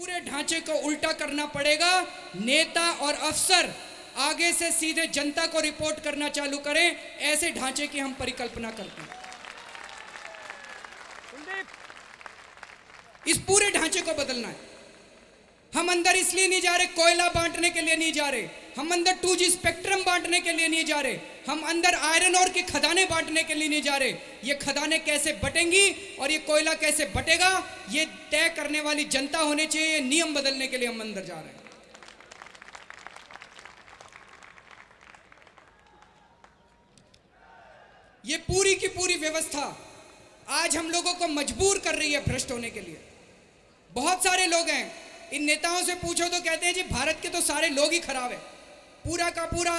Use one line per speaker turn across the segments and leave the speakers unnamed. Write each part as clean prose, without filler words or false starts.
पूरे ढांचे को उल्टा करना पड़ेगा। नेता और अफसर आगे से सीधे जनता को रिपोर्ट करना चालू करें, ऐसे ढांचे की हम परिकल्पना करते हैं। इस पूरे ढांचे को बदलना है। हम अंदर इसलिए नहीं जा रहे कोयला बांटने के लिए नहीं जा रहे, हम अंदर 2G स्पेक्ट्रम बांटने के लिए नहीं जा रहे, हम अंदर आयरन ओर की खदानें बांटने के लिए नहीं जा रहे। ये खदानें कैसे बटेंगी और ये कोयला कैसे बटेगा, ये तय करने वाली जनता होनी चाहिए। ये नियम बदलने के लिए हम अंदर जा रहे हैं। ये पूरी की पूरी व्यवस्था आज हम लोगों को मजबूर कर रही है भ्रष्ट होने के लिए। बहुत सारे लोग हैं, इन नेताओं से पूछो तो कहते हैं जी भारत के तो सारे लोग ही खराब है, पूरा का पूरा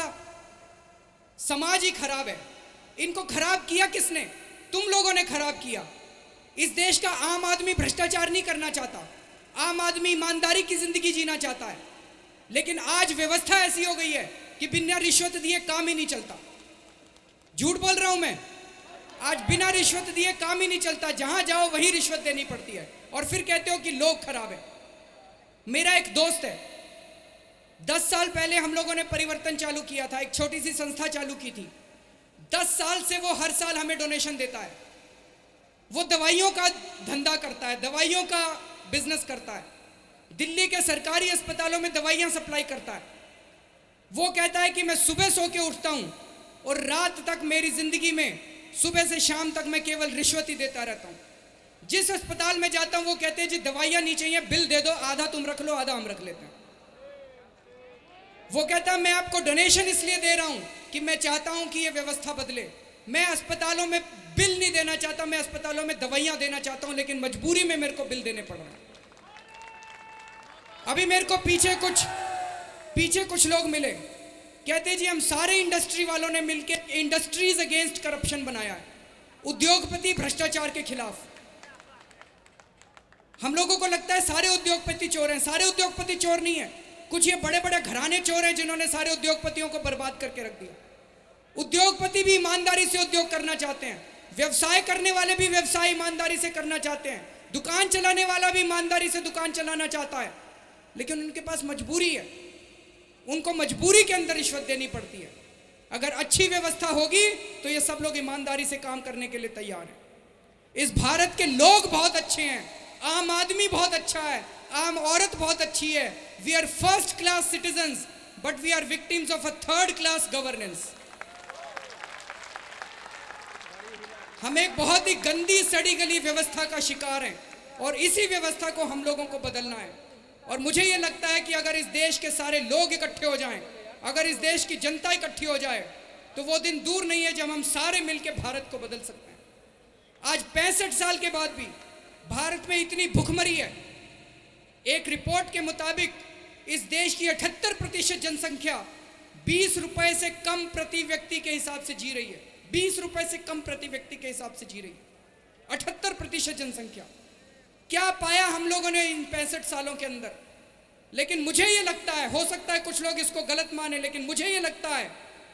समाज ही खराब है। इनको खराब किया किसने? तुम लोगों ने खराब किया। इस देश का आम आदमी भ्रष्टाचार नहीं करना चाहता, आम आदमी ईमानदारी की जिंदगी जीना चाहता है। लेकिन आज व्यवस्था ऐसी हो गई है कि बिना रिश्वत दिए काम ही नहीं चलता। झूठ बोल रहा हूं मैं? आज बिना रिश्वत दिए काम ही नहीं चलता। जहां जाओ वहीं रिश्वत देनी पड़ती है और फिर कहते हो कि लोग खराब है। मेरा एक दोस्त है, 10 साल पहले हम लोगों ने परिवर्तन चालू किया था, एक छोटी सी संस्था चालू की थी। 10 साल से वो हर साल हमें डोनेशन देता है। वो दवाइयों का धंधा करता है, दवाइयों का बिजनेस करता है, दिल्ली के सरकारी अस्पतालों में दवाइयां सप्लाई करता है। वो कहता है कि मैं सुबह सो के उठता हूं और रात तक मेरी जिंदगी में सुबह से शाम तक मैं केवल रिश्वत ही देता रहता हूं। जिस अस्पताल में जाता हूं वो कहते हैं जी दवाइयां नहीं चाहिए, बिल दे दो, आधा तुम रख लो आधा हम रख लेते हैं। वो कहता है मैं आपको डोनेशन इसलिए दे रहा हूं कि मैं चाहता हूं कि ये व्यवस्था बदले। मैं अस्पतालों में बिल नहीं देना चाहता, मैं अस्पतालों में दवाइयां देना चाहता हूं, लेकिन मजबूरी में मेरे को बिल देने पड़ रहा है। अभी मेरे को पीछे कुछ लोग मिले, कहते जी हम सारे इंडस्ट्री वालों ने मिलकर इंडस्ट्रीज अगेंस्ट करप्शन बनाया है, उद्योगपति भ्रष्टाचार के खिलाफ। हम लोगों को लगता है सारे उद्योगपति चोर हैं। सारे उद्योगपति चोर नहीं है, कुछ ये बड़े बड़े घराने चोर हैं जिन्होंने सारे उद्योगपतियों को बर्बाद करके रख दिया। उद्योगपति भी ईमानदारी से उद्योग करना चाहते हैं, व्यवसाय करने वाले भी व्यवसाय ईमानदारी से करना चाहते हैं, दुकान चलाने वाला भी ईमानदारी से दुकान चलाना चाहता है, लेकिन उनके पास मजबूरी है, उनको मजबूरी के अंदर रिश्वत देनी पड़ती है। अगर अच्छी व्यवस्था होगी तो ये सब लोग ईमानदारी से काम करने के लिए तैयार हैं। इस भारत के लोग बहुत अच्छे हैं, आम आदमी बहुत अच्छा है, आम औरत बहुत अच्छी है। We are first class citizens but we are victims of a third class governance. हम एक बहुत ही गंदी सड़ी गली व्यवस्था का शिकार हैं और इसी व्यवस्था को हम लोगों को बदलना है। और मुझे ये लगता है कि अगर इस देश के सारे लोग इकट्ठे हो जाएं, अगर इस देश की जनता इकट्ठी हो जाए तो वो दिन दूर नहीं है जब हम सारे मिलकर भारत को बदल सकते हैं। आज 65 साल के बाद भी भारत में इतनी भुखमरी है। एक रिपोर्ट के मुताबिक इस देश की 78% जनसंख्या 20 रुपए से कम प्रति व्यक्ति के हिसाब से जी रही है। 20 रुपए से कम प्रति व्यक्ति के हिसाब से जी रही है 78% जनसंख्या। क्या पाया हम लोगों ने इन 65 सालों के अंदर? लेकिन मुझे ये लगता है, हो सकता है कुछ लोग इसको गलत माने, लेकिन मुझे ये लगता है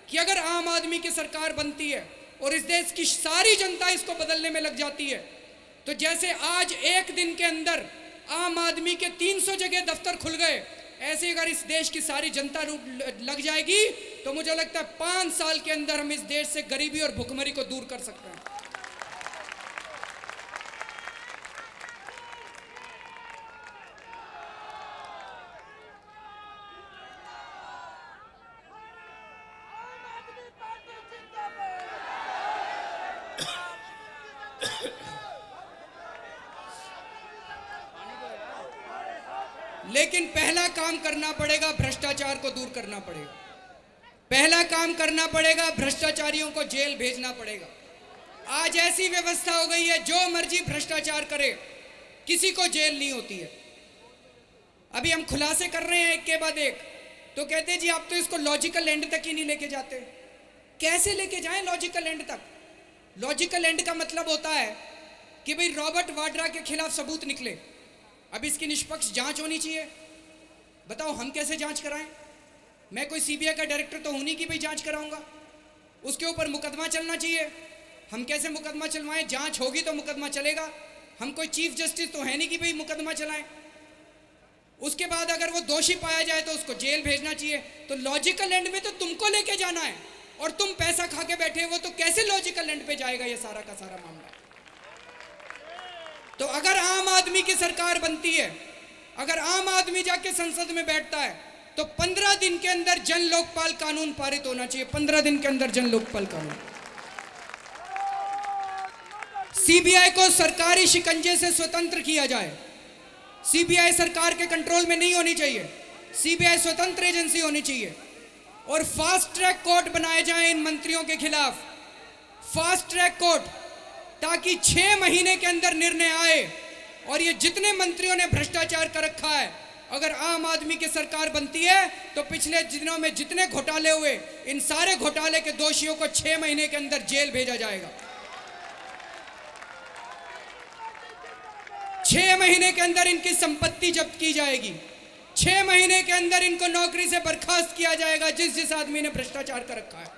कि अगर आम आदमी की सरकार बनती है और इस देश की सारी जनता इसको बदलने में लग जाती है, तो जैसे आज एक दिन के अंदर आम आदमी के 300 जगह दफ्तर खुल गए, ऐसे अगर इस देश की सारी जनता लग जाएगी तो मुझे लगता है 5 साल के अंदर हम इस देश से गरीबी और भुखमरी को दूर कर सकते हैं। लेकिन पहला काम करना पड़ेगा, भ्रष्टाचार को दूर करना पड़ेगा। पहला काम करना पड़ेगा, भ्रष्टाचारियों को जेल भेजना पड़ेगा। आज ऐसी व्यवस्था हो गई है जो मर्जी भ्रष्टाचार करे, किसी को जेल नहीं होती है। अभी हम खुलासे कर रहे हैं एक के बाद एक, तो कहते हैं जी आप तो इसको लॉजिकल एंड तक ही नहीं लेके जाते। कैसे लेके जाएं लॉजिकल एंड तक? लॉजिकल एंड का मतलब होता है कि भाई रॉबर्ट वाड्रा के खिलाफ सबूत निकले, अब इसकी निष्पक्ष जांच होनी चाहिए। बताओ हम कैसे जांच कराएं? मैं कोई सीबीआई का डायरेक्टर तो हूं नहीं कि भाई जांच कराऊंगा। उसके ऊपर मुकदमा चलना चाहिए, हम कैसे मुकदमा चलवाएं? जांच होगी तो मुकदमा चलेगा। हम कोई चीफ जस्टिस तो है नहीं कि भाई मुकदमा चलाएं। उसके बाद अगर वो दोषी पाया जाए तो उसको जेल भेजना चाहिए। तो लॉजिकल एंड में तो तुमको लेके जाना है और तुम पैसा खा के बैठे हो, तो कैसे लॉजिकल एंड पे जाएगा ये सारा का सारा मामला। तो अगर आम आदमी की सरकार बनती है, अगर आम आदमी जाके संसद में बैठता है, तो 15 दिन के अंदर जन लोकपाल कानून पारित होना चाहिए। 15 दिन के अंदर जन लोकपाल कानून। सीबीआई को सरकारी शिकंजे से स्वतंत्र किया जाए। सीबीआई सरकार के कंट्रोल में नहीं होनी चाहिए, सीबीआई स्वतंत्र एजेंसी होनी चाहिए। और फास्ट ट्रैक कोर्ट बनाए जाएं इन मंत्रियों के खिलाफ, फास्ट ट्रैक कोर्ट, ताकि 6 महीने के अंदर निर्णय आए। और ये जितने मंत्रियों ने भ्रष्टाचार कर रखा है, अगर आम आदमी की सरकार बनती है तो पिछले दिनों में जितने घोटाले हुए, इन सारे घोटाले के दोषियों को 6 महीने के अंदर जेल भेजा जाएगा। 6 महीने के अंदर इनकी संपत्ति जब्त की जाएगी। 6 महीने के अंदर इनको नौकरी से बर्खास्त किया जाएगा, जिस आदमी ने भ्रष्टाचार कर रखा है।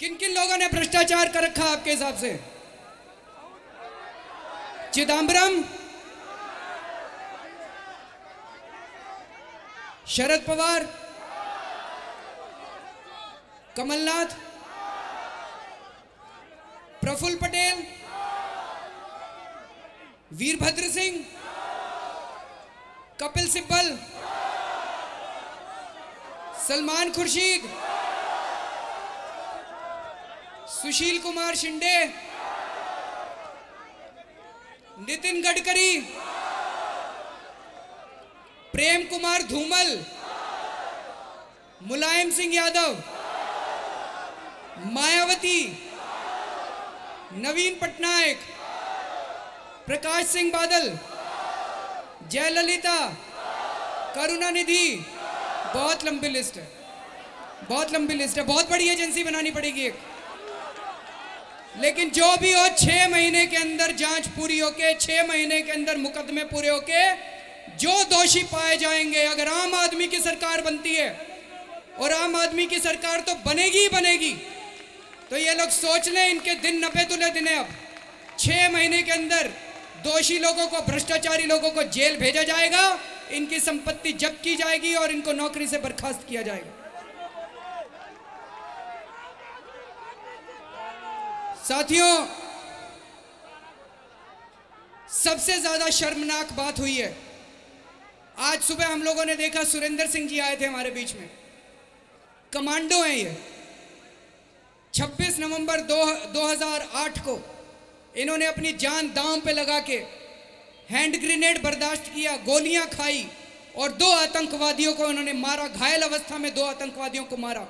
किन किन लोगों ने भ्रष्टाचार कर रखा आपके हिसाब से? चिदंबरम, शरद पवार, कमलनाथ, प्रफुल्ल पटेल, वीरभद्र सिंह, कपिल सिब्बल, सलमान खुर्शीद, सुशील कुमार शिंदे, नितिन गडकरी, प्रेम कुमार धूमल, मुलायम सिंह यादव, मायावती, नवीन पटनायक, प्रकाश सिंह बादल, जयललिता, करुणानिधि। बहुत लंबी लिस्ट है, बहुत लंबी लिस्ट है, बहुत बड़ी एजेंसी बनानी पड़ेगी एक। लेकिन जो भी हो, 6 महीने के अंदर जांच पूरी होके, 6 महीने के अंदर मुकदमे पूरे होके जो दोषी पाए जाएंगे, अगर आम आदमी की सरकार बनती है, और आम आदमी की सरकार तो बनेगी ही बनेगी, तो ये लोग सोच लें, इनके दिन नपे तुले दिन है। अब 6 महीने के अंदर दोषी लोगों को, भ्रष्टाचारी लोगों को जेल भेजा जाएगा, इनकी संपत्ति जब्त की जाएगी और इनको नौकरी से बर्खास्त किया जाएगा। साथियों, सबसे ज्यादा शर्मनाक बात हुई है, आज सुबह हम लोगों ने देखा, सुरेंद्र सिंह जी आए थे हमारे बीच में। कमांडो हैं ये। 26 नवंबर 2008 को इन्होंने अपनी जान दांव पे लगा के हैंड ग्रेनेड बर्दाश्त किया, गोलियां खाई और 2 आतंकवादियों को उन्होंने मारा, घायल अवस्था में 2 आतंकवादियों को मारा।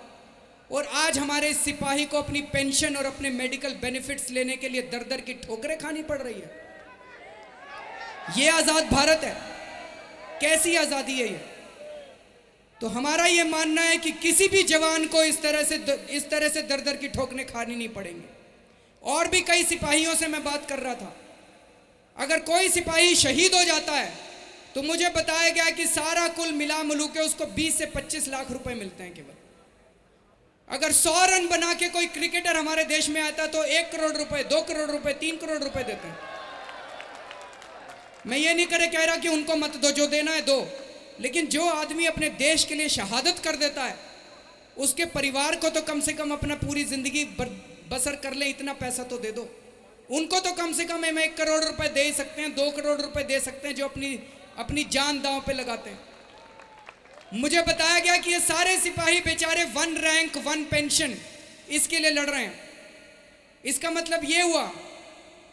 और आज हमारे इस सिपाही को अपनी पेंशन और अपने मेडिकल बेनिफिट्स लेने के लिए दर दर की ठोकरें खानी पड़ रही है। ये आज़ाद भारत है? कैसी आज़ादी है ये? तो हमारा ये मानना है कि किसी भी जवान को इस तरह से दर दर की ठोकरें खानी नहीं पड़ेंगी। और भी कई सिपाहियों से मैं बात कर रहा था, अगर कोई सिपाही शहीद हो जाता है तो मुझे बताया गया कि सारा कुल मिला मिलू के उसको 20 से 25 लाख रुपए मिलते हैं केवल। अगर 100 रन बना के कोई क्रिकेटर हमारे देश में आता तो 1 करोड़ रुपए, 2 करोड़ रुपए, 3 करोड़ रुपए देते हैं। मैं ये नहीं कह रहा कि उनको मत दो, जो देना है दो, लेकिन जो आदमी अपने देश के लिए शहादत कर देता है, उसके परिवार को तो कम से कम अपना पूरी जिंदगी बसर कर ले, इतना पैसा तो दे दो। उनको तो कम से कम हम 1 करोड़ रुपए दे सकते हैं, 2 करोड़ रुपए दे सकते हैं, जो अपनी जान दांव पे लगाते हैं। मुझे बताया गया कि ये सारे सिपाही बेचारे 1 रैंक 1 पेंशन इसके लिए लड़ रहे हैं। इसका मतलब ये हुआ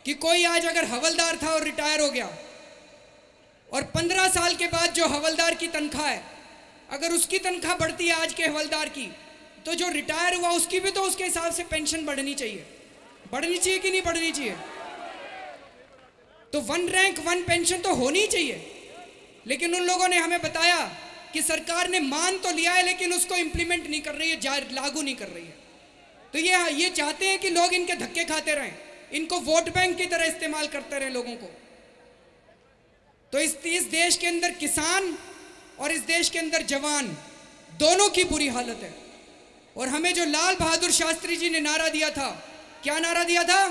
कि कोई आज अगर हवलदार था और रिटायर हो गया, और 15 साल के बाद जो हवलदार की तनख्वाह है, अगर उसकी तनख्वाह बढ़ती है आज के हवलदार की, तो जो रिटायर हुआ उसकी भी तो उसके हिसाब से पेंशन बढ़नी चाहिए। बढ़नी चाहिए कि नहीं बढ़नी चाहिए? तो 1 रैंक 1 पेंशन तो होनी चाहिए। लेकिन उन लोगों ने हमें बताया कि सरकार ने मान तो लिया है, लेकिन उसको इंप्लीमेंट नहीं कर रही है, लागू नहीं कर रही है। तो ये चाहते हैं कि लोग इनके धक्के खाते रहें, इनको वोट बैंक की तरह इस्तेमाल करते रहें लोगों को। तो इस देश के अंदर किसान और इस देश के अंदर जवान दोनों की बुरी हालत है। और हमें जो लाल बहादुर शास्त्री जी ने नारा दिया था, क्या नारा दिया था?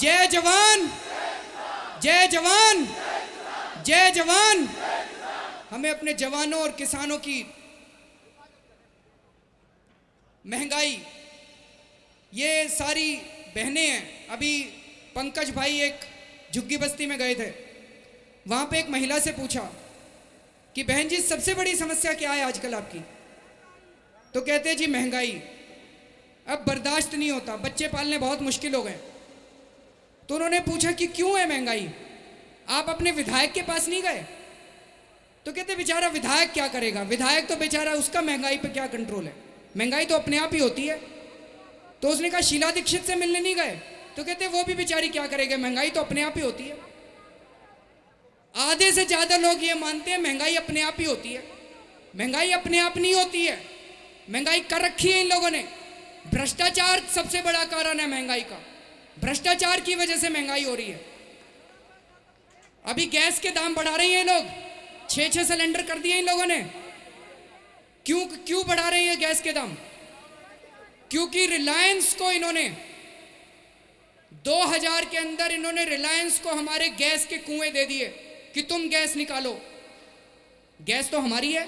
जय जवान जय जवान, जय जवान। हमें अपने जवानों और किसानों की महंगाई, ये सारी बहनें हैं। अभी पंकज भाई एक झुग्गी बस्ती में गए थे, वहाँ पे एक महिला से पूछा कि बहन जी सबसे बड़ी समस्या क्या है आजकल आपकी? तो कहते हैं जी महंगाई, अब बर्दाश्त नहीं होता, बच्चे पालने बहुत मुश्किल हो गए। तो उन्होंने पूछा कि क्यों है महंगाई, आप अपने विधायक के पास नहीं गए? तो कहते बेचारा विधायक क्या करेगा, विधायक तो बेचारा, उसका महंगाई पे क्या कंट्रोल है, महंगाई तो अपने आप ही होती है। तो उसने कहा शीला दीक्षित से मिलने नहीं गए? तो कहते वो भी बेचारी क्या करेगा, महंगाई तो अपने आप ही होती है। आधे से ज्यादा लोग ये मानते हैं महंगाई अपने आप ही होती है। महंगाई अपने आप नहीं होती है, महंगाई कर रखी है इन लोगों ने। भ्रष्टाचार सबसे बड़ा कारण है महंगाई का, भ्रष्टाचार की वजह से महंगाई हो रही है। अभी गैस के दाम बढ़ा रहे हैं लोग, 6-6 सिलेंडर कर दिए इन लोगों ने। क्यों बढ़ा रहे हैं गैस के दाम? क्योंकि रिलायंस को इन्होंने 2000 के अंदर इन्होंने रिलायंस को हमारे गैस के कुएं दे दिए कि तुम गैस निकालो। गैस तो हमारी है,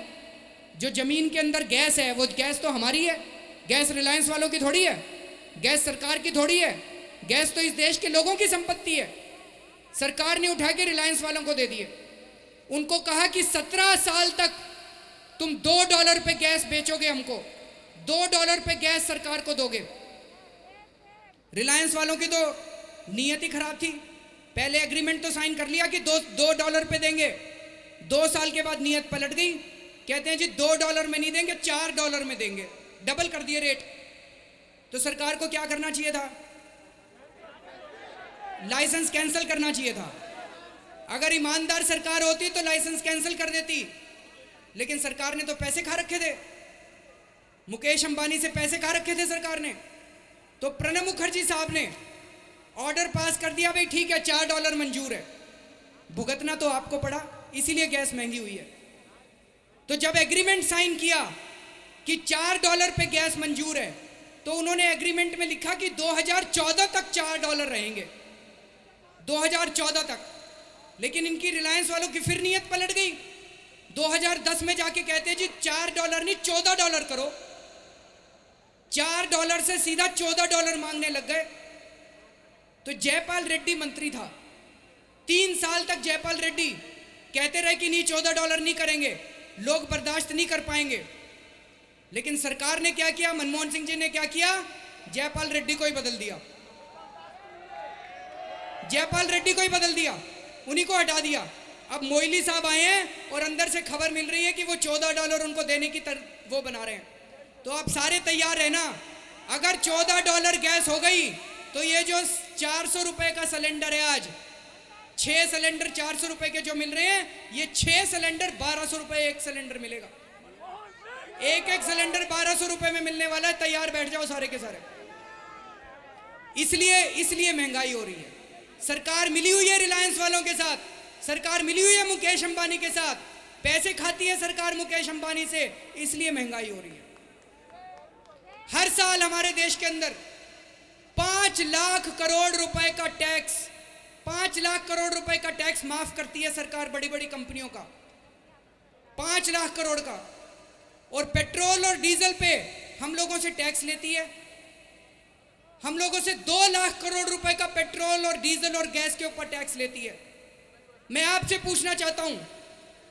जो जमीन के अंदर गैस है वो गैस तो हमारी है, गैस रिलायंस वालों की थोड़ी है, गैस सरकार की थोड़ी है। गैस तो इस देश के लोगों की संपत्ति है, सरकार ने उठा के रिलायंस वालों को दे दिए। उनको कहा कि 17 साल तक तुम $2 पे गैस बेचोगे, हमको $2 पे गैस सरकार को दोगे। रिलायंस वालों की तो नीयत ही खराब थी, पहले एग्रीमेंट तो साइन कर लिया कि $2 पे देंगे, 2 साल के बाद नीयत पलट गई, कहते हैं जी $2 में नहीं देंगे, $4 में देंगे, डबल कर दिए रेट। तो सरकार को क्या करना चाहिए था? लाइसेंस कैंसिल करना चाहिए था। अगर ईमानदार सरकार होती तो लाइसेंस कैंसिल कर देती, लेकिन सरकार ने तो पैसे खा रखे थे, मुकेश अंबानी से पैसे खा रखे थे सरकार ने। तो प्रणब मुखर्जी साहब ने ऑर्डर पास कर दिया, भाई ठीक है $4 मंजूर है, भुगतना तो आपको पड़ा, इसीलिए गैस महंगी हुई है। तो जब एग्रीमेंट साइन किया कि $4 पे गैस मंजूर है, तो उन्होंने एग्रीमेंट में लिखा कि 2014 तक $4 रहेंगे, 2014 तक। लेकिन इनकी रिलायंस वालों की फिर नीयत पलट गई, 2010 में जाके कहते हैं जी $4 नहीं $14 करो। $4 से सीधा $14 मांगने लग गए। तो जयपाल रेड्डी मंत्री था, 3 साल तक जयपाल रेड्डी कहते रहे कि नहीं $14 नहीं करेंगे, लोग बर्दाश्त नहीं कर पाएंगे। लेकिन सरकार ने क्या किया, मनमोहन सिंह जी ने क्या किया, जयपाल रेड्डी को ही बदल दिया, जयपाल रेड्डी को ही बदल दिया, उन्हीं को हटा दिया। अब मोइली साहब आए हैं और अंदर से खबर मिल रही है कि वो $14 उनको देने की वो बना रहे हैं। तो आप सारे तैयार रहना, अगर $14 गैस हो गई तो ये जो 400 रुपए का सिलेंडर है, आज 6 सिलेंडर 400 रुपए के जो मिल रहे हैं, ये 6 सिलेंडर 1200 रुपए एक सिलेंडर मिलेगा। एक सिलेंडर 1200 रुपए में मिलने वाला है, तैयार बैठ जाओ सारे के सारे। इसलिए महंगाई हो रही है। सरकार मिली हुई है रिलायंस वालों के साथ, सरकार मिली हुई है मुकेश अंबानी के साथ, पैसे खाती है सरकार मुकेश अंबानी से, इसलिए महंगाई हो रही है। हर साल हमारे देश के अंदर 5 लाख करोड़ रुपए का टैक्स, 5 लाख करोड़ रुपए का टैक्स माफ करती है सरकार बड़ी बड़ी कंपनियों का, 5 लाख करोड़ का। और पेट्रोल और डीजल पे हम लोगों से टैक्स लेती है, हम लोगों से 2 लाख करोड़ रुपए का पेट्रोल और डीजल और गैस के ऊपर टैक्स लेती है। मैं आपसे पूछना चाहता हूं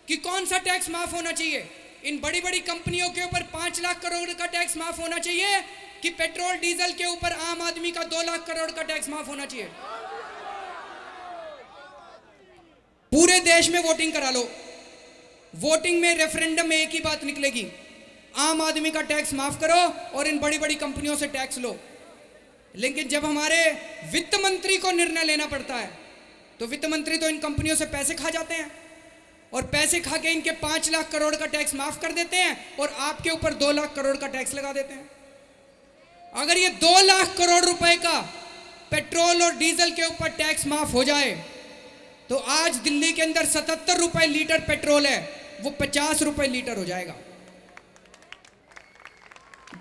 कि कौन सा टैक्स माफ होना चाहिए? इन बड़ी बड़ी कंपनियों के ऊपर 5 लाख करोड़ का टैक्स माफ होना चाहिए कि पेट्रोल डीजल के ऊपर आम आदमी का 2 लाख करोड़ का टैक्स माफ होना चाहिए? पूरे देश में वोटिंग करा लो, वोटिंग में रेफरेंडम में एक ही बात निकलेगी, आम आदमी का टैक्स माफ करो और इन बड़ी बड़ी कंपनियों से टैक्स लो। लेकिन जब हमारे वित्त मंत्री को निर्णय लेना पड़ता है तो वित्त मंत्री तो इन कंपनियों से पैसे खा जाते हैं और पैसे खा के इनके 5 लाख करोड़ का टैक्स माफ कर देते हैं और आपके ऊपर 2 लाख करोड़ का टैक्स लगा देते हैं। अगर ये 2 लाख करोड़ रुपए का पेट्रोल और डीजल के ऊपर टैक्स माफ हो जाए तो आज दिल्ली के अंदर 77 रुपए लीटर पेट्रोल है, वो 50 रुपए लीटर हो जाएगा।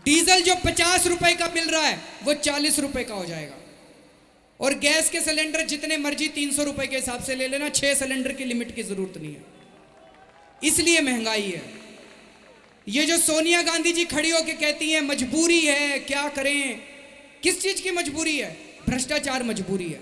डीजल जो 50 रुपए का मिल रहा है वो 40 रुपए का हो जाएगा। और गैस के सिलेंडर जितने मर्जी 300 रुपए के हिसाब से ले लेना, 6 सिलेंडर की लिमिट की जरूरत नहीं है, इसलिए महंगाई है। ये जो सोनिया गांधी जी खड़ी होकर कहती हैं मजबूरी है, क्या करें, किस चीज की मजबूरी है? भ्रष्टाचार मजबूरी है।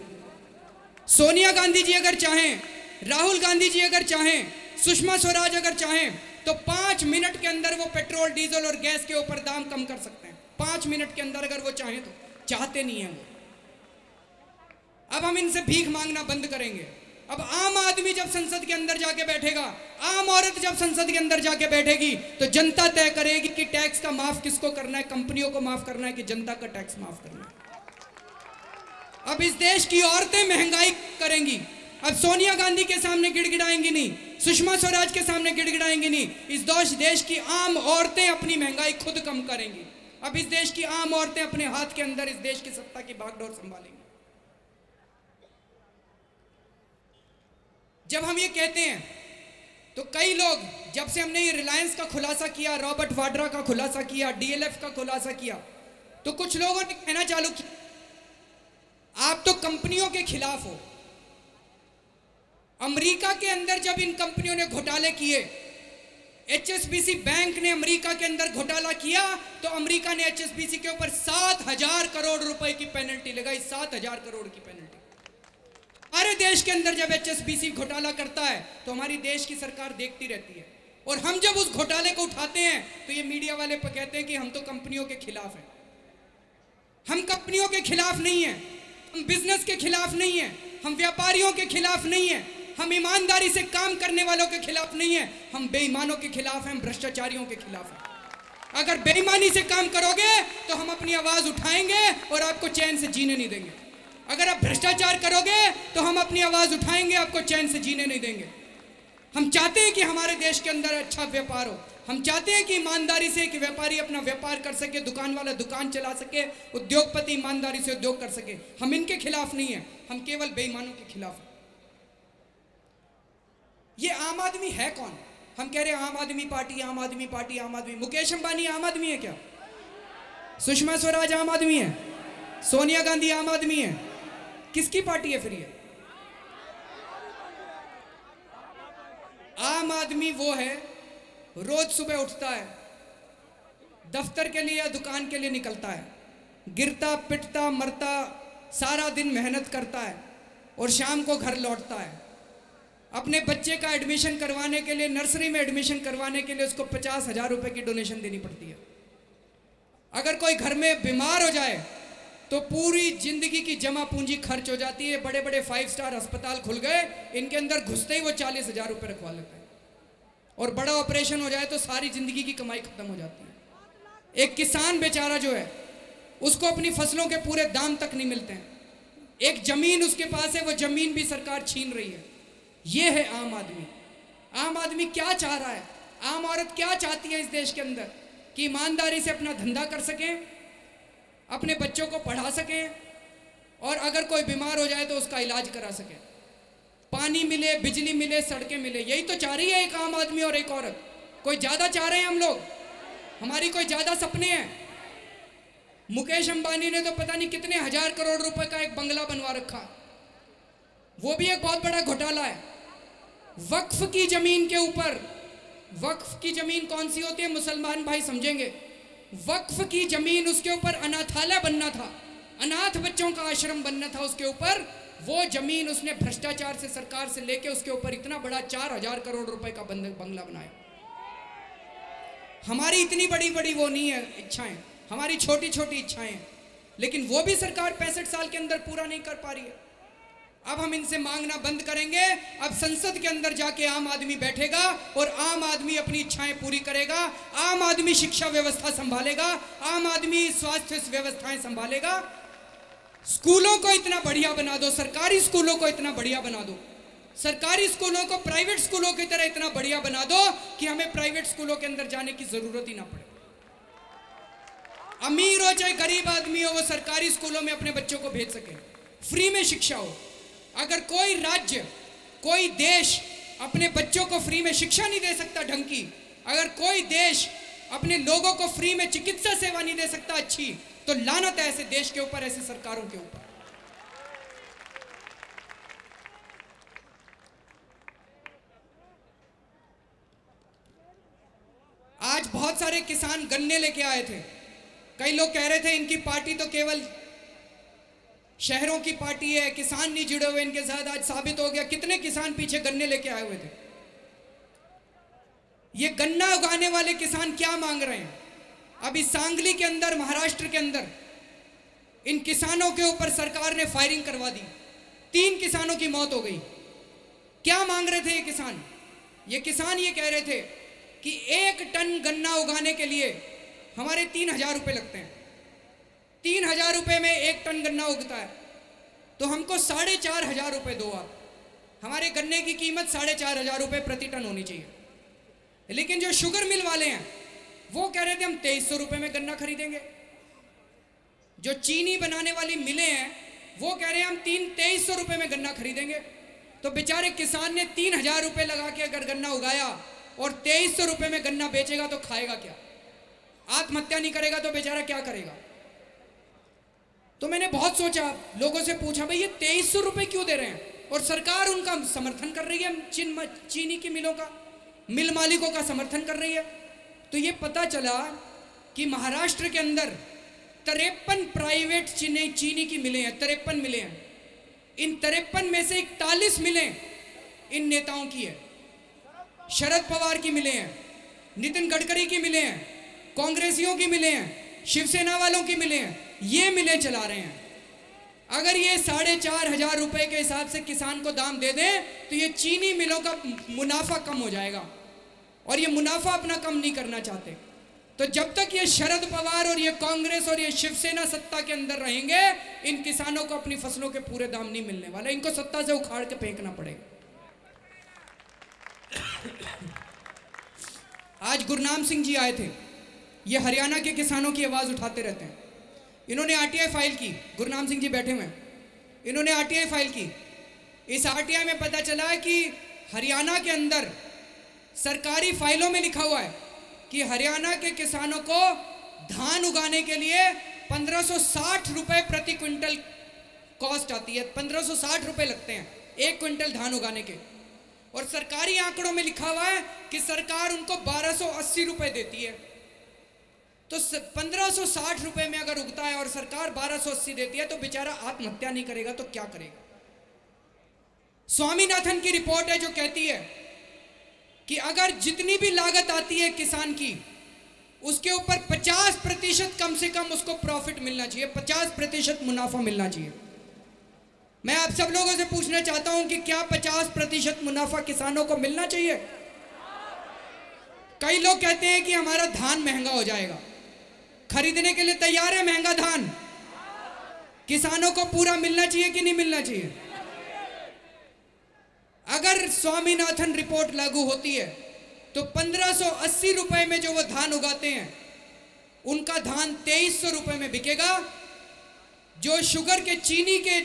सोनिया गांधी जी अगर चाहें, राहुल गांधी जी अगर चाहें, सुषमा स्वराज अगर चाहें तो 5 मिनट के अंदर वो पेट्रोल, डीजल और गैस के ऊपर दाम कम कर सकते हैं। 5 मिनट के अंदर अगर वो चाहें तो, चाहते नहीं है वो। अब हम इनसे भीख मांगना बंद करेंगे। अब आम आदमी जब संसद के अंदर जाके बैठेगा, आम औरत जब संसद के अंदर जाके बैठेगी तो जनता तय करेगी कि टैक्स का माफ किसको करना है, कंपनियों को माफ करना है कि जनता का टैक्स माफ करना है। अब इस देश की औरतें महंगाई करेंगी। अब सोनिया गांधी के सामने गिड़गिड़ाएंगी नहीं, सुषमा स्वराज के सामने गिड़गिड़ाएंगी नहीं। इस देश की आम औरतें अपनी महंगाई खुद कम करेंगी। अब इस देश की आम औरतें अपने हाथ के अंदर इस देश की सत्ता की बागडोर संभालेंगी। जब हम ये कहते हैं तो कई लोग, जब से हमने ये रिलायंस का खुलासा किया, रॉबर्ट वाड्रा का खुलासा किया, डीएलएफ का खुलासा किया, तो कुछ लोगों ने कहना चालू किया आप तो कंपनियों के खिलाफ हो। अमेरिका के अंदर जब इन कंपनियों ने घोटाले किए, एचएसबीसी बैंक ने अमेरिका के अंदर घोटाला किया तो अमेरिका ने एचएसबीसी के ऊपर 7,000 करोड़ रुपए की पेनल्टी लगाई। 7,000 करोड़ की पेनल्टी। हमारे देश के अंदर जब एचएसबीसी घोटाला करता है तो हमारी देश की सरकार देखती रहती है, और हम जब उस घोटाले को उठाते हैं तो ये मीडिया वाले कहते हैं कि हम तो कंपनियों के खिलाफ हैं। हम कंपनियों के खिलाफ नहीं है, हम बिजनेस के खिलाफ नहीं है, हम व्यापारियों के खिलाफ नहीं है, हम ईमानदारी से काम करने वालों के खिलाफ नहीं है, हम बेईमानों के खिलाफ हैं, हम भ्रष्टाचारियों के खिलाफ हैं। अगर बेईमानी से काम करोगे तो हम अपनी आवाज उठाएंगे और आपको चैन से जीने नहीं देंगे। अगर आप भ्रष्टाचार करोगे तो हम अपनी आवाज उठाएंगे, आपको चैन से जीने नहीं देंगे। हम चाहते हैं कि हमारे देश के अंदर अच्छा व्यापार हो, हम चाहते हैं कि ईमानदारी से कि व्यापारी अपना व्यापार कर सके, दुकान वाला दुकान चला सके, उद्योगपति ईमानदारी से उद्योग कर सके। हम इनके खिलाफ नहीं है, हम केवल बेईमानों के खिलाफ हैं। ये आम आदमी है कौन? हम कह रहे हैं आम आदमी पार्टी, आम आदमी पार्टी, आम आदमी। मुकेश अंबानी आम आदमी है क्या? सुषमा स्वराज आम आदमी है? सोनिया गांधी आम आदमी है? किसकी पार्टी है फिर ये? आम आदमी वो है रोज सुबह उठता है, दफ्तर के लिए या दुकान के लिए निकलता है, गिरता पिटता मरता सारा दिन मेहनत करता है और शाम को घर लौटता है। अपने बच्चे का एडमिशन करवाने के लिए, नर्सरी में एडमिशन करवाने के लिए उसको 50,000 रुपए की डोनेशन देनी पड़ती है। अगर कोई घर में बीमार हो जाए तो पूरी जिंदगी की जमा पूंजी खर्च हो जाती है। बड़े बड़े 5 स्टार अस्पताल खुल गए, इनके अंदर घुसते ही वो 40,000 रुपए रखवा लेते हैं, और बड़ा ऑपरेशन हो जाए तो सारी जिंदगी की कमाई खत्म हो जाती है। एक किसान बेचारा जो है उसको अपनी फसलों के पूरे दाम तक नहीं मिलते हैं। एक जमीन उसके पास है, वो जमीन भी सरकार छीन रही है। ये है आम आदमी। आम आदमी क्या चाह रहा है? आम औरत क्या चाहती है इस देश के अंदर? कि ईमानदारी से अपना धंधा कर सकें, अपने बच्चों को पढ़ा सकें, और अगर कोई बीमार हो जाए तो उसका इलाज करा सकें, पानी मिले, बिजली मिले, सड़कें मिले। यही तो चाह रही है एक आम आदमी और एक औरत। कोई ज़्यादा चाह रहे हैं हम लोग? हमारी कोई ज़्यादा सपने हैं? मुकेश अंबानी ने तो पता नहीं कितने 1000 करोड़ रुपए का एक बंगला बनवा रखा, वो भी एक बहुत बड़ा घोटाला है। वक्फ की जमीन के ऊपर, वक्फ की जमीन कौन सी होती है मुसलमान भाई समझेंगे। वक्फ की जमीन, उसके ऊपर अनाथालय बनना था, अनाथ बच्चों का आश्रम बनना था, उसके ऊपर वो जमीन उसने भ्रष्टाचार से, सरकार से लेके उसके ऊपर इतना बड़ा 4000 करोड़ रुपए का बंगला बनाया। हमारी इतनी बड़ी बड़ी वो नहीं है इच्छाएं, हमारी छोटी छोटी इच्छाएं, लेकिन वो भी सरकार 65 साल के अंदर पूरा नहीं कर पा रही है। अब हम इनसे मांगना बंद करेंगे। अब संसद के अंदर जाके आम आदमी बैठेगा और आम आदमी अपनी इच्छाएं पूरी करेगा। आम आदमी शिक्षा व्यवस्था संभालेगा, आम आदमी स्वास्थ्य व्यवस्थाएं संभालेगा। स्कूलों को इतना बढ़िया बना दो, सरकारी स्कूलों को इतना बढ़िया बना दो, सरकारी स्कूलों को प्राइवेट स्कूलों की तरह इतना बढ़िया बना दो कि हमें प्राइवेट स्कूलों के अंदर जाने की जरूरत ही ना पड़े। अमीर हो चाहे गरीब आदमी हो, वो सरकारी स्कूलों में अपने बच्चों को भेज सके, फ्री में शिक्षा हो। अगर कोई राज्य, कोई देश अपने बच्चों को फ्री में शिक्षा नहीं दे सकता ढंग की, अगर कोई देश अपने लोगों को फ्री में चिकित्सा सेवा नहीं दे सकता अच्छी, तो लानत है ऐसे देश के ऊपर, ऐसे सरकारों के ऊपर। बहुत सारे किसान गन्ने लेके आए थे। कई लोग कह रहे थे इनकी पार्टी तो केवल शहरों की पार्टी है, किसान नहीं जुड़े हुए इनके साथ। आज साबित हो गया कितने किसान पीछे गन्ने लेके आए हुए थे। ये गन्ना उगाने वाले किसान क्या मांग रहे हैं? अभी सांगली के अंदर, महाराष्ट्र के अंदर इन किसानों के ऊपर सरकार ने फायरिंग करवा दी, 3 किसानों की मौत हो गई। क्या मांग रहे थे ये किसान? ये किसान ये कह रहे थे कि 1 टन गन्ना उगाने के लिए हमारे 3,000 रुपये लगते हैं। 3,000 रुपये में 1 टन गन्ना उगता है, तो हमको 4,500 रुपये दो आप। हमारे गन्ने की कीमत 4,500 रुपये प्रति टन होनी चाहिए। लेकिन जो शुगर मिल वाले हैं वो कह रहे थे हम 2,300 रुपये में गन्ना खरीदेंगे। जो चीनी बनाने वाली मिलें हैं वो कह रहे हैं हम 2,300 रुपये में गन्ना खरीदेंगे। तो बेचारे किसान ने 3,000 रुपये लगा के अगर गन्ना उगाया और 2,300 रुपये में गन्ना बेचेगा तो खाएगा क्या? आत्महत्या नहीं करेगा तो बेचारा क्या करेगा? तो मैंने बहुत सोचा, लोगों से पूछा भाई ये 2,300 रुपये क्यों दे रहे हैं? और सरकार उनका समर्थन कर रही है, चीनी की मिलों का, मिल मालिकों का समर्थन कर रही है। तो ये पता चला कि महाराष्ट्र के अंदर 53 प्राइवेट चीनी की मिलें हैं, 53 मिलें हैं। इन 53 में से 41 मिलें इन नेताओं की है। शरद पवार की मिलें हैं, नितिन गडकरी की मिलें हैं, कांग्रेसियों की मिलें हैं, शिवसेना वालों की मिलें हैं। ये मिलें चला रहे हैं। अगर ये 4,500 रुपये के हिसाब से किसान को दाम दे दें तो ये चीनी मिलों का मुनाफा कम हो जाएगा, और ये मुनाफा अपना कम नहीं करना चाहते। तो जब तक ये शरद पवार और ये कांग्रेस और ये शिवसेना सत्ता के अंदर रहेंगे, इन किसानों को अपनी फसलों के पूरे दाम नहीं मिलने वाले। इनको सत्ता से उखाड़ के फेंकना पड़ेगा। आज गुरनाम सिंह जी आए थे, ये हरियाणा के किसानों की आवाज उठाते रहते हैं। इन्होंने आरटीआई फाइल की, गुरनाम सिंह जी बैठे हुए हैं, इन्होंने आरटीआई फाइल की। इस आरटीआई में पता चला कि हरियाणा के अंदर सरकारी फाइलों में लिखा हुआ है कि हरियाणा के किसानों को धान उगाने के लिए 1560 रुपये प्रति क्विंटल कॉस्ट आती है। 1560 रुपये लगते हैं 1 क्विंटल धान उगाने के। और सरकारी आंकड़ों में लिखा हुआ है कि सरकार उनको 1280 रुपये देती है। तो 1560 रुपये में अगर उगता है और सरकार 1280 देती है तो बेचारा आत्महत्या नहीं करेगा तो क्या करेगा? स्वामीनाथन की रिपोर्ट है जो कहती है कि अगर जितनी भी लागत आती है किसान की, उसके ऊपर 50% कम से कम उसको प्रॉफिट मिलना चाहिए, 50% मुनाफा मिलना चाहिए। मैं आप सब लोगों से पूछना चाहता हूं कि क्या 50% मुनाफा किसानों को मिलना चाहिए? कई लोग कहते हैं कि हमारा धान महंगा हो जाएगा। खरीदने के लिए तैयार है महंगा धान? किसानों को पूरा मिलना चाहिए कि नहीं मिलना चाहिए? अगर स्वामीनाथन रिपोर्ट लागू होती है तो 1580 रुपए में जो वो धान उगाते हैं उनका धान 2300 रुपए में बिकेगा। जो शुगर के, चीनी के,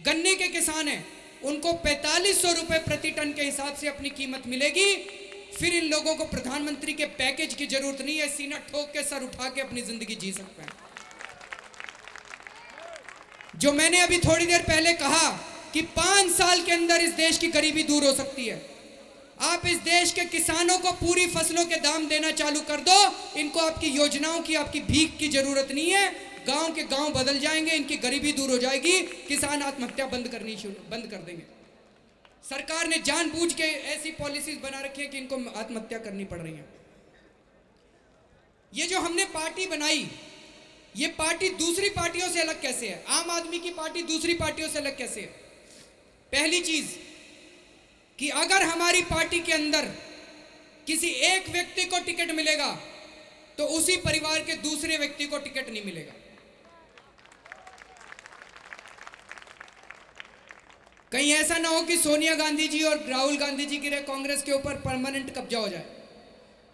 गन्ने के किसान हैं उनको 4500 रुपए प्रति टन के हिसाब से अपनी कीमत मिलेगी। फिर इन लोगों को प्रधानमंत्री के पैकेज की जरूरत नहीं है, सीना ठोक के सर उठा के अपनी जिंदगी जी सकते हैं। जो मैंने अभी थोड़ी देर पहले कहा कि 5 साल के अंदर इस देश की गरीबी दूर हो सकती है। आप इस देश के किसानों को पूरी फसलों के दाम देना चालू कर दो, इनको आपकी योजनाओं की, आपकी भीख की जरूरत नहीं है। गांव के गांव बदल जाएंगे, इनकी गरीबी दूर हो जाएगी, किसान आत्महत्या बंद कर देंगे। सरकार ने जानबूझ के ऐसी पॉलिसीज बना रखी है कि इनको आत्महत्या करनी पड़ रही है। ये जो हमने पार्टी बनाई, ये पार्टी दूसरी पार्टियों से अलग कैसे है? आम आदमी की पार्टी दूसरी पार्टियों से अलग कैसे है? पहली चीज कि अगर हमारी पार्टी के अंदर किसी एक व्यक्ति को टिकट मिलेगा तो उसी परिवार के दूसरे व्यक्ति को टिकट नहीं मिलेगा। कहीं ऐसा ना हो कि सोनिया गांधी जी और राहुल गांधी जी की कांग्रेस के ऊपर परमानेंट कब्जा हो जाए।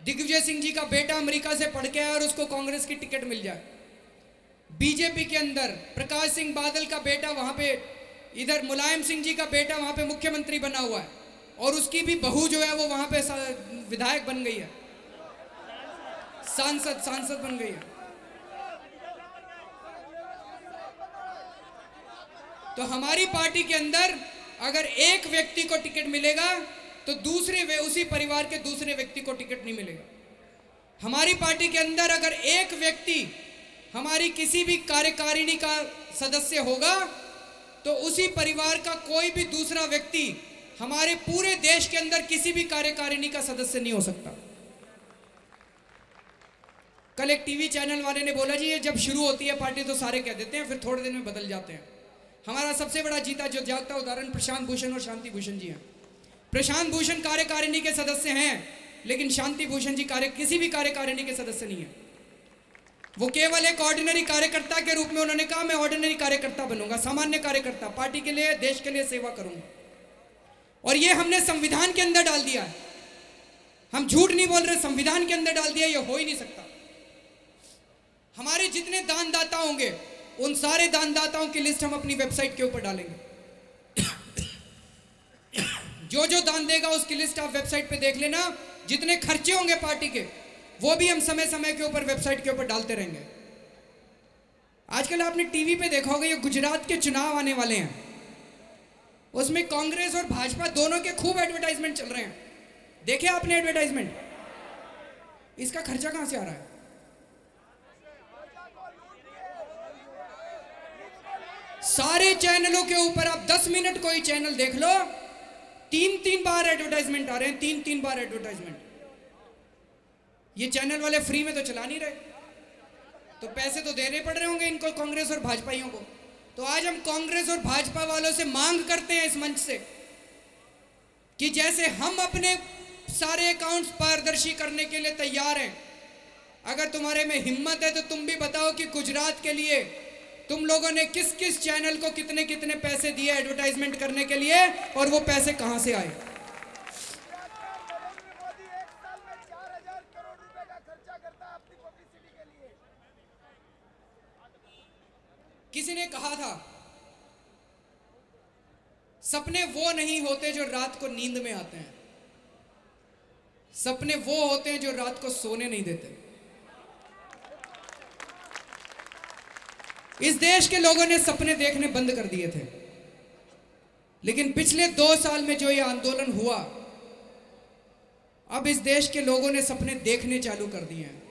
दिग्विजय सिंह जी का बेटा अमेरिका से पढ़ के आया और उसको कांग्रेस की टिकट मिल जाए। बीजेपी के अंदर प्रकाश सिंह बादल का बेटा वहां पे, इधर मुलायम सिंह जी का बेटा वहां पे मुख्यमंत्री बना हुआ है और उसकी भी बहू जो है वो वहां पे विधायक बन गई है, सांसद बन गई है। तो हमारी पार्टी के अंदर अगर एक व्यक्ति को टिकट मिलेगा तो उसी परिवार के दूसरे व्यक्ति को टिकट नहीं मिलेगा। हमारी पार्टी के अंदर अगर एक व्यक्ति हमारी किसी भी कार्यकारिणी का सदस्य होगा तो उसी परिवार का कोई भी दूसरा व्यक्ति हमारे पूरे देश के अंदर किसी भी कार्यकारिणी का सदस्य नहीं हो सकता। कल एक टीवी चैनल वाले ने बोला जी ये जब शुरू होती है पार्टी तो सारे कह देते हैं, फिर थोड़े दिन में बदल जाते हैं। हमारा सबसे बड़ा जीता जो जागता उदाहरण प्रशांत भूषण और शांति भूषण जी हैं। प्रशांत भूषण कार्यकारिणी के सदस्य हैं, लेकिन शांति भूषण जी किसी भी कार्यकारिणी के सदस्य नहीं है। वो केवल एक ऑर्डिनरी कार्यकर्ता के रूप में उन्होंने कहा मैं ऑर्डिनरी कार्यकर्ता बनूंगा, सामान्य कार्यकर्ता, पार्टी के लिए, देश के लिए सेवा करूंगा। और ये हमने संविधान के अंदर डाल दिया है। हम झूठ नहीं बोल रहे, संविधान के अंदर डाल दिया, ये हो ही नहीं सकता। हमारे जितने दानदाता होंगे उन सारे दानदाताओं की लिस्ट हम अपनी वेबसाइट के ऊपर डालेंगे। जो जो दान देगा उसकी लिस्ट आप वेबसाइट पे देख लेना। जितने खर्चे होंगे पार्टी के वो भी हम समय समय के ऊपर वेबसाइट के ऊपर डालते रहेंगे। आजकल आपने टीवी पे देखा होगा ये गुजरात के चुनाव आने वाले हैं, उसमें कांग्रेस और भाजपा दोनों के खूब एडवर्टाइजमेंट चल रहे हैं। देखे आपने एडवर्टाइजमेंट? इसका खर्चा कहां से आ रहा है? सारे चैनलों के ऊपर आप 10 मिनट कोई चैनल देख लो, 3-3 बार एडवर्टाइजमेंट आ रहे हैं, 3-3 बार एडवर्टाइजमेंट। ये चैनल वाले फ्री में तो चला नहीं रहे, तो पैसे तो देने पड़ रहे होंगे इनको, कांग्रेस और भाजपाइयों को। तो आज हम कांग्रेस और भाजपा वालों से मांग करते हैं इस मंच से कि जैसे हम अपने सारे अकाउंट्स पारदर्शी करने के लिए तैयार हैं, अगर तुम्हारे में हिम्मत है तो तुम भी बताओ कि गुजरात के लिए तुम लोगों ने किस किस चैनल को कितने कितने पैसे दिए एडवर्टाइजमेंट करने के लिए, और वो पैसे कहां से आए। किसी ने कहा था सपने वो नहीं होते जो रात को नींद में आते हैं, सपने वो होते हैं जो रात को सोने नहीं देते। इस देश के लोगों ने सपने देखने बंद कर दिए थे, लेकिन पिछले 2 साल में जो ये आंदोलन हुआ, अब इस देश के लोगों ने सपने देखने चालू कर दिए हैं।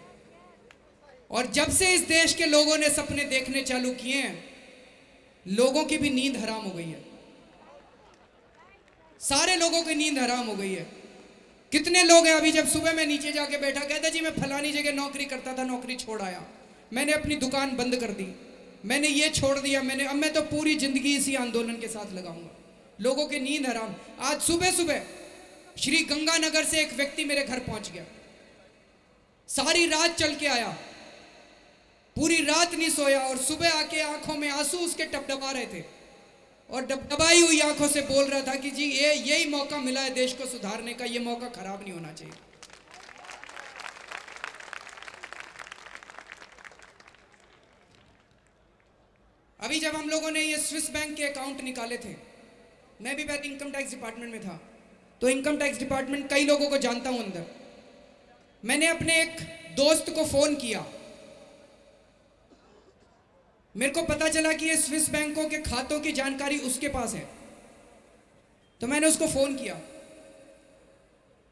और जब से इस देश के लोगों ने सपने देखने चालू किए हैं, लोगों की भी नींद हराम हो गई है। सारे लोगों की नींद हराम हो गई है। कितने लोग हैं, अभी जब सुबह मैं नीचे जाके बैठा, कहता जी मैं फलानी जगह नौकरी करता था, नौकरी छोड़ आया, मैंने अपनी दुकान बंद कर दी, मैंने ये छोड़ दिया, अब मैं तो पूरी जिंदगी इसी आंदोलन के साथ लगाऊंगा। लोगों की नींद हराम। आज सुबह सुबह श्री गंगानगर से एक व्यक्ति मेरे घर पहुंच गया, सारी रात चल के आया, पूरी रात नहीं सोया, और सुबह आके आंखों में आंसू उसके टपटपा रहे थे, और डबडबाई हुई आंखों से बोल रहा था कि जी यही मौका मिला है देश को सुधारने का, ये मौका खराब नहीं होना चाहिए। अभी जब हम लोगों ने ये स्विस बैंक के अकाउंट निकाले थे, मैं भी पहले इनकम टैक्स डिपार्टमेंट में था, तो इनकम टैक्स डिपार्टमेंट कई लोगों को जानता हूं अंदर। मैंने अपने एक दोस्त को फोन किया, मेरे को पता चला कि ये स्विस बैंकों के खातों की जानकारी उसके पास है, तो मैंने उसको फोन किया।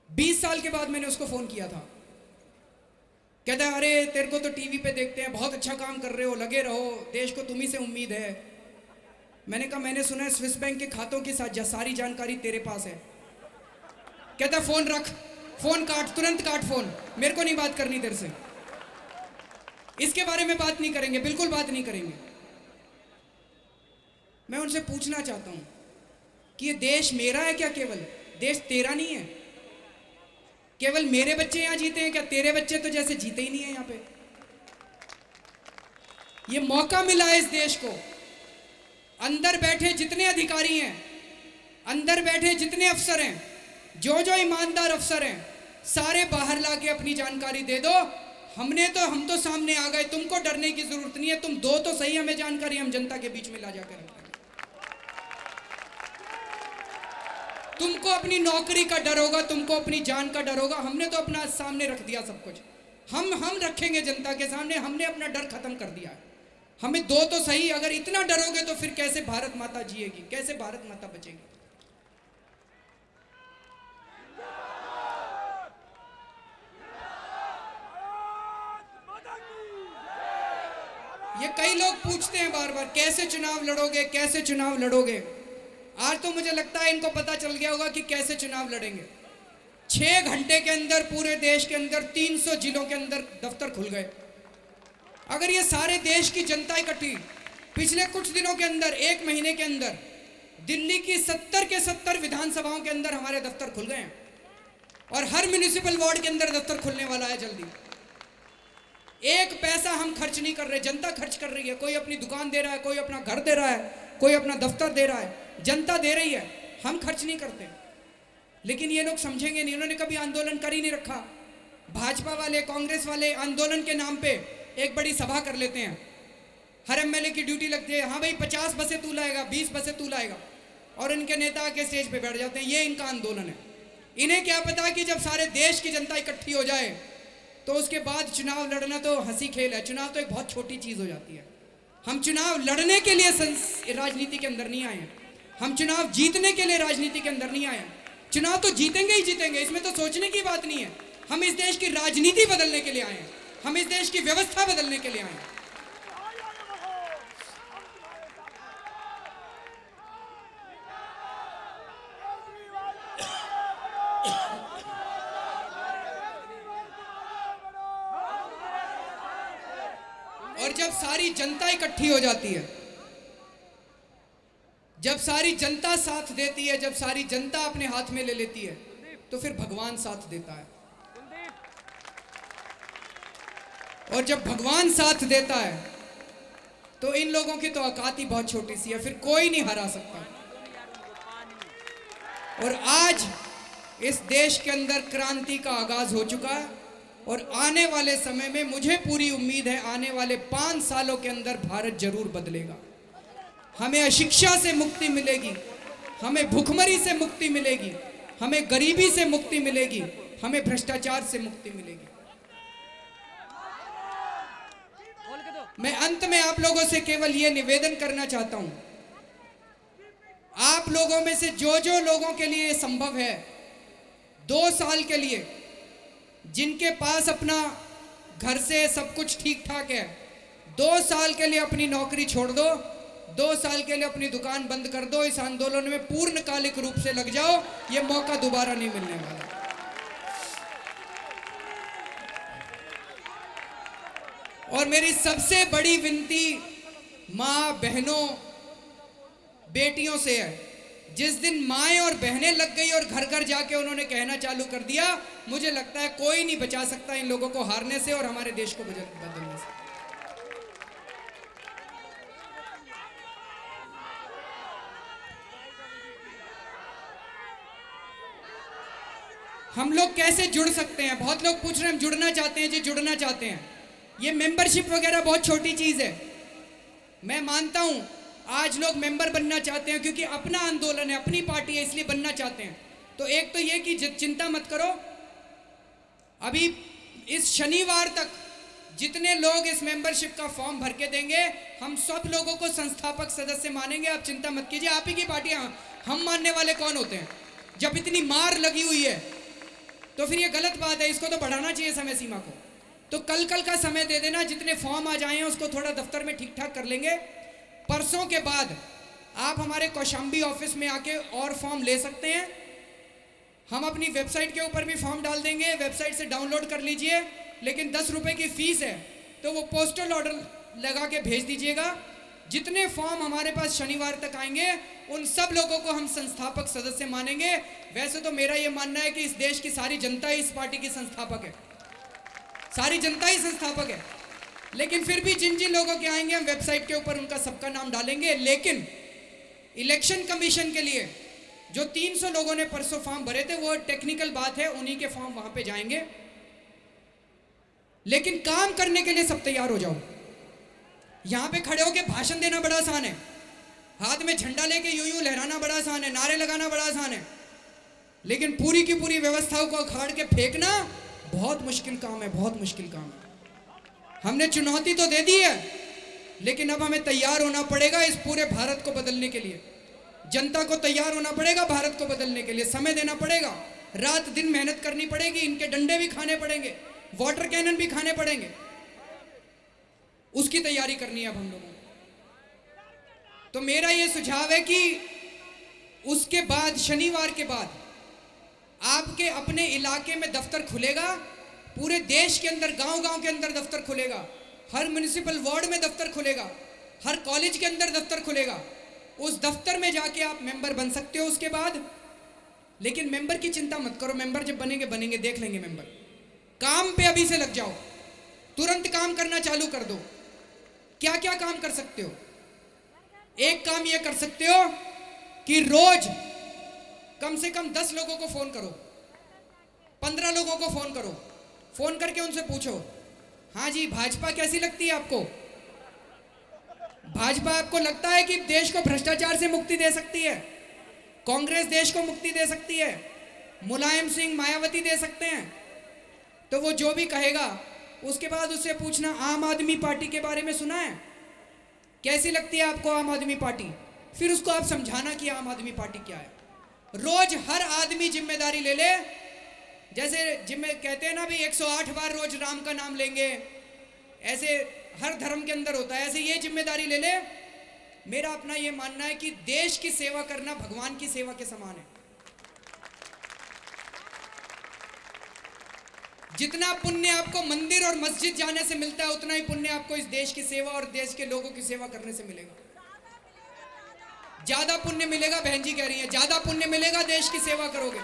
20 साल के बाद मैंने उसको फोन किया था। कहता है अरे तेरे को तो टीवी पे देखते हैं, बहुत अच्छा काम कर रहे हो, लगे रहो, देश को तुम्ही से उम्मीद है। मैंने कहा मैंने सुना है स्विस बैंक के खातों की सारी जानकारी तेरे पास है। कहता फोन रख, फोन काट, तुरंत काट फोन, मेरे को नहीं बात करनी तेरे से, इसके बारे में बात नहीं करेंगे, बिल्कुल बात नहीं करेंगे। मैं उनसे पूछना चाहता हूं कि ये देश मेरा है क्या? केवल देश तेरा नहीं है? केवल मेरे बच्चे यहां जीते हैं क्या? तेरे बच्चे तो जैसे जीते ही नहीं है यहां पे। ये मौका मिला है इस देश को, अंदर बैठे जितने अधिकारी हैं, अंदर बैठे जितने अफसर हैं, जो जो ईमानदार अफसर हैं, सारे बाहर लाके अपनी जानकारी दे दो। हम तो सामने आ गए, तुमको डरने की जरूरत नहीं है, तुम दो तो सही हमें जानकारी, हम जनता के बीच में ला जाकर रखेंगे। तुमको अपनी नौकरी का डर होगा, तुमको अपनी जान का डर होगा, हमने तो अपना सामने रख दिया सब कुछ। हम रखेंगे जनता के सामने, हमने अपना डर खत्म कर दिया है। हमें दो तो सही, अगर इतना डरोगे तो फिर कैसे भारत माता जिएगी, कैसे भारत माता बचेगी? ये कई लोग पूछते हैं बार बार, कैसे चुनाव लड़ोगे, कैसे चुनाव लड़ोगे। आज तो मुझे लगता है इनको पता चल गया होगा कि कैसे चुनाव लड़ेंगे। 6 घंटे के अंदर पूरे देश के अंदर 300 जिलों के अंदर दफ्तर खुल गए। अगर ये सारे देश की जनता इकट्ठी पिछले कुछ दिनों के अंदर, 1 महीने के अंदर दिल्ली की 70 के 70 विधानसभाओं के अंदर हमारे दफ्तर खुल गए हैं और हर म्यूनिसिपल वार्ड के अंदर दफ्तर खुलने वाला है जल्दी। एक पैसा हम खर्च नहीं कर रहे, जनता खर्च कर रही है। कोई अपनी दुकान दे रहा है, कोई अपना घर दे रहा है, कोई अपना दफ्तर दे रहा है, जनता दे रही है, हम खर्च नहीं करते। लेकिन ये लोग समझेंगे नहीं, इन्होंने कभी आंदोलन कर ही नहीं रखा। भाजपा वाले, कांग्रेस वाले आंदोलन के नाम पे एक बड़ी सभा कर लेते हैं, हर एमएलए की ड्यूटी लगती है, हाँ भाई 50 बसें तू लाएगा, 20 बसें तू लाएगा, और इनके नेता के स्टेज पे बैठ जाते हैं। ये इनका आंदोलन है। इन्हें क्या पता कि जब सारे देश की जनता इकट्ठी हो जाए तो उसके बाद चुनाव लड़ना तो हंसी खेल है। चुनाव तो एक बहुत छोटी चीज़ हो जाती है। हम चुनाव लड़ने के लिए राजनीति के अंदर नहीं आए हैं, हम चुनाव जीतने के लिए राजनीति के अंदर नहीं आए हैं। चुनाव तो जीतेंगे ही जीतेंगे, इसमें तो सोचने की बात नहीं है। हम इस देश की राजनीति बदलने के लिए आए हैं, हम इस देश की व्यवस्था बदलने के लिए आए हैं। और जब सारी जनता इकट्ठी हो जाती है, जब सारी जनता साथ देती है, जब सारी जनता अपने हाथ में ले लेती है, तो फिर भगवान साथ देता है। और जब भगवान साथ देता है तो इन लोगों की तो औकात ही बहुत छोटी सी है, फिर कोई नहीं हरा सकता। और आज इस देश के अंदर क्रांति का आगाज हो चुका है और आने वाले समय में मुझे पूरी उम्मीद है, आने वाले 5 सालों के अंदर भारत जरूर बदलेगा। हमें अशिक्षा से मुक्ति मिलेगी, हमें भूखमरी से मुक्ति मिलेगी, हमें गरीबी से मुक्ति मिलेगी, हमें भ्रष्टाचार से मुक्ति मिलेगी। मैं अंत में आप लोगों से केवल ये निवेदन करना चाहता हूं, आप लोगों में से जो जो लोगों के लिए संभव है 2 साल के लिए, जिनके पास अपना घर से सब कुछ ठीक ठाक है, 2 साल के लिए अपनी नौकरी छोड़ दो, 2 साल के लिए अपनी दुकान बंद कर दो, इस आंदोलन में पूर्णकालिक रूप से लग जाओ। ये मौका दोबारा नहीं मिलने वाला। और मेरी सबसे बड़ी विनती माँ, बहनों, बेटियों से है, जिस दिन माएँ और बहनें लग गई और घर घर जाके उन्होंने कहना चालू कर दिया, मुझे लगता है कोई नहीं बचा सकता इन लोगों को हारने से और हमारे देश को बदलने से। हम लोग कैसे जुड़ सकते हैं? बहुत लोग पूछ रहे हैं हम जुड़ना चाहते हैं जी, जुड़ना चाहते हैं। ये मेंबरशिप वगैरह बहुत छोटी चीज़ है। मैं मानता हूं आज लोग मेंबर बनना चाहते हैं क्योंकि अपना आंदोलन है, अपनी पार्टी है, इसलिए बनना चाहते हैं। तो एक तो ये कि चिंता मत करो, अभी इस शनिवार तक जितने लोग इस मेंबरशिप का फॉर्म भर के देंगे, हम सब लोगों को संस्थापक सदस्य मानेंगे। आप चिंता मत कीजिए, आप ही की पार्टी। हम मानने वाले कौन होते हैं? जब इतनी मार लगी हुई है तो फिर ये गलत बात है, इसको तो बढ़ाना चाहिए समय सीमा को। तो कल का समय दे देना, जितने फॉर्म आ जाए हैं उसको थोड़ा दफ्तर में ठीक ठाक कर लेंगे। परसों के बाद आप हमारे कौशाम्बी ऑफिस में आके और फॉर्म ले सकते हैं। हम अपनी वेबसाइट के ऊपर भी फॉर्म डाल देंगे, वेबसाइट से डाउनलोड कर लीजिए। लेकिन 10 रुपये की फीस है, तो वो पोस्टल ऑर्डर लगा के भेज दीजिएगा। जितने फॉर्म हमारे पास शनिवार तक आएंगे उन सब लोगों को हम संस्थापक सदस्य मानेंगे। वैसे तो मेरा ये मानना है कि इस देश की सारी जनता ही इस पार्टी की संस्थापक है, सारी जनता ही संस्थापक है। लेकिन फिर भी जिन जिन लोगों के आएंगे हम वेबसाइट के ऊपर उनका सबका नाम डालेंगे। लेकिन इलेक्शन कमीशन के लिए जो 300 लोगों ने परसों फॉर्म भरे थे, वो टेक्निकल बात है, उन्हीं के फॉर्म वहां पे जाएंगे। लेकिन काम करने के लिए सब तैयार हो जाओ। यहां पे खड़े होकर भाषण देना बड़ा आसान है, हाथ में झंडा लेके यूं यूं लहराना बड़ा आसान है, नारे लगाना बड़ा आसान है। लेकिन पूरी की पूरी व्यवस्थाओं को अखाड़ के फेंकना बहुत मुश्किल काम है, बहुत मुश्किल काम है। हमने चुनौती तो दे दी है, लेकिन अब हमें तैयार होना पड़ेगा इस पूरे भारत को बदलने के लिए। जनता को तैयार होना पड़ेगा भारत को बदलने के लिए, समय देना पड़ेगा, रात दिन मेहनत करनी पड़ेगी, इनके डंडे भी खाने पड़ेंगे, वाटर कैनन भी खाने पड़ेंगे। उसकी तैयारी करनी है अब हम लोगों को। तो मेरा ये सुझाव है कि उसके बाद शनिवार के बाद आपके अपने इलाके में दफ्तर खुलेगा, पूरे देश के अंदर गांव-गांव के अंदर दफ्तर खुलेगा, हर म्युनिसिपल वार्ड में दफ्तर खुलेगा, हर कॉलेज के अंदर दफ्तर खुलेगा। उस दफ्तर में जाके आप मेंबर बन सकते हो उसके बाद। लेकिन मेंबर की चिंता मत करो, मेंबर जब बनेंगे बनेंगे, देख लेंगे मेंबर। काम पे अभी से लग जाओ, तुरंत काम करना चालू कर दो। क्या क्या काम कर सकते हो? एक काम ये कर सकते हो कि रोज कम से कम 10 लोगों को फोन करो, 15 लोगों को फोन करो। फोन करके उनसे पूछो, हाँ जी भाजपा कैसी लगती है आपको? भाजपा आपको लगता है कि देश को भ्रष्टाचार से मुक्ति दे सकती है? कांग्रेस देश को मुक्ति दे सकती है? मुलायम सिंह, मायावती दे सकते हैं? तो वो जो भी कहेगा उसके बाद उससे पूछना, आम आदमी पार्टी के बारे में सुना है? कैसी लगती है आपको आम आदमी पार्टी? फिर उसको आप समझाना कि आम आदमी पार्टी क्या है। रोज हर आदमी जिम्मेदारी ले ले। जैसे कहते हैं ना भी 108 बार रोज राम का नाम लेंगे, ऐसे हर धर्म के अंदर होता है, ऐसे ये जिम्मेदारी ले ले। मेरा अपना ये मानना है कि देश की सेवा करना भगवान की सेवा के समान है। जितना पुण्य आपको मंदिर और मस्जिद जाने से मिलता है, उतना ही पुण्य आपको इस देश की सेवा और देश के लोगों की सेवा करने से मिलेगा। ज्यादा पुण्य मिलेगा, बहन जी कह रही है, ज्यादा पुण्य मिलेगा देश की सेवा करोगे।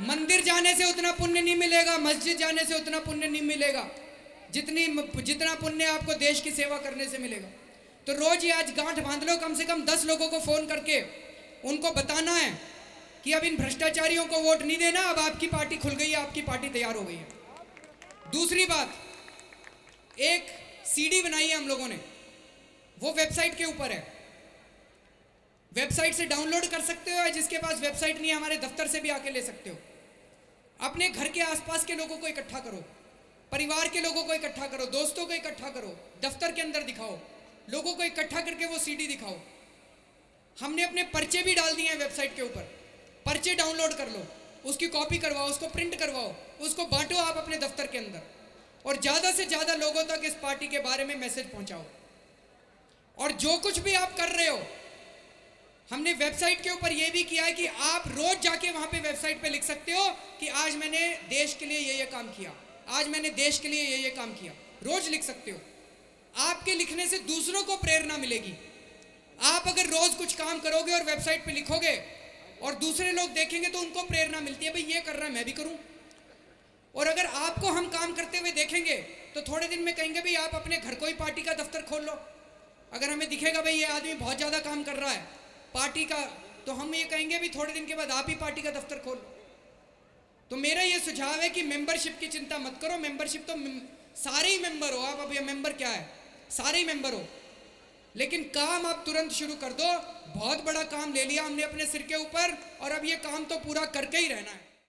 मंदिर जाने से उतना पुण्य नहीं मिलेगा, मस्जिद जाने से उतना पुण्य नहीं मिलेगा जितना पुण्य आपको देश की सेवा करने से मिलेगा। तो रोज ही आज गांठ बांध लो, कम से कम 10 लोगों को फोन करके उनको बताना है कि अब इन भ्रष्टाचारियों को वोट नहीं देना, अब आपकी पार्टी खुल गई है, आपकी पार्टी तैयार हो गई है। दूसरी बात, एक सीडी बनाई है हम लोगों ने, वो वेबसाइट के ऊपर है, वेबसाइट से डाउनलोड कर सकते हो। जिसके पास वेबसाइट नहीं है, हमारे दफ्तर से भी आके ले सकते हो। अपने घर के आसपास के लोगों को इकट्ठा करो, परिवार के लोगों को इकट्ठा करो, दोस्तों को इकट्ठा करो, दफ्तर के अंदर दिखाओ, लोगों को इकट्ठा करके वो सीडी दिखाओ। हमने अपने पर्चे भी डाल दिए हैं वेबसाइट के ऊपर, पर्चे डाउनलोड कर लो, उसकी कॉपी करवाओ, उसको प्रिंट करवाओ, उसको बांटो आप अपने दफ्तर के अंदर, और ज़्यादा से ज़्यादा लोगों तक इस पार्टी के बारे में मैसेज पहुंचाओ। और जो कुछ भी आप कर रहे हो, हमने वेबसाइट के ऊपर यह भी किया है कि आप रोज जाके वहां पे वेबसाइट पे लिख सकते हो कि आज मैंने देश के लिए ये काम किया, आज मैंने देश के लिए ये काम किया, रोज लिख सकते हो। आपके लिखने से दूसरों को प्रेरणा मिलेगी। आप अगर रोज कुछ काम करोगे और वेबसाइट पे लिखोगे और दूसरे लोग देखेंगे तो उनको प्रेरणा मिलती है, भाई ये कर रहा है मैं भी करूं। और अगर आपको हम काम करते हुए देखेंगे तो थोड़े दिन में कहेंगे भाई आप अपने घर को ही पार्टी का दफ्तर खोल लो। अगर हमें दिखेगा भाई ये आदमी बहुत ज़्यादा काम कर रहा है पार्टी का, तो हम ये कहेंगे भी थोड़े दिन के बाद आप ही पार्टी का दफ्तर खोल लो। तो मेरा ये सुझाव है कि मेंबरशिप की चिंता मत करो। मेंबरशिप तो सारे ही मेंबर हो आप, अब ये मेंबर क्या है, सारे ही मेंबर हो, लेकिन काम आप तुरंत शुरू कर दो। बहुत बड़ा काम ले लिया हमने अपने सिर के ऊपर और अब ये काम तो पूरा करके ही रहना है।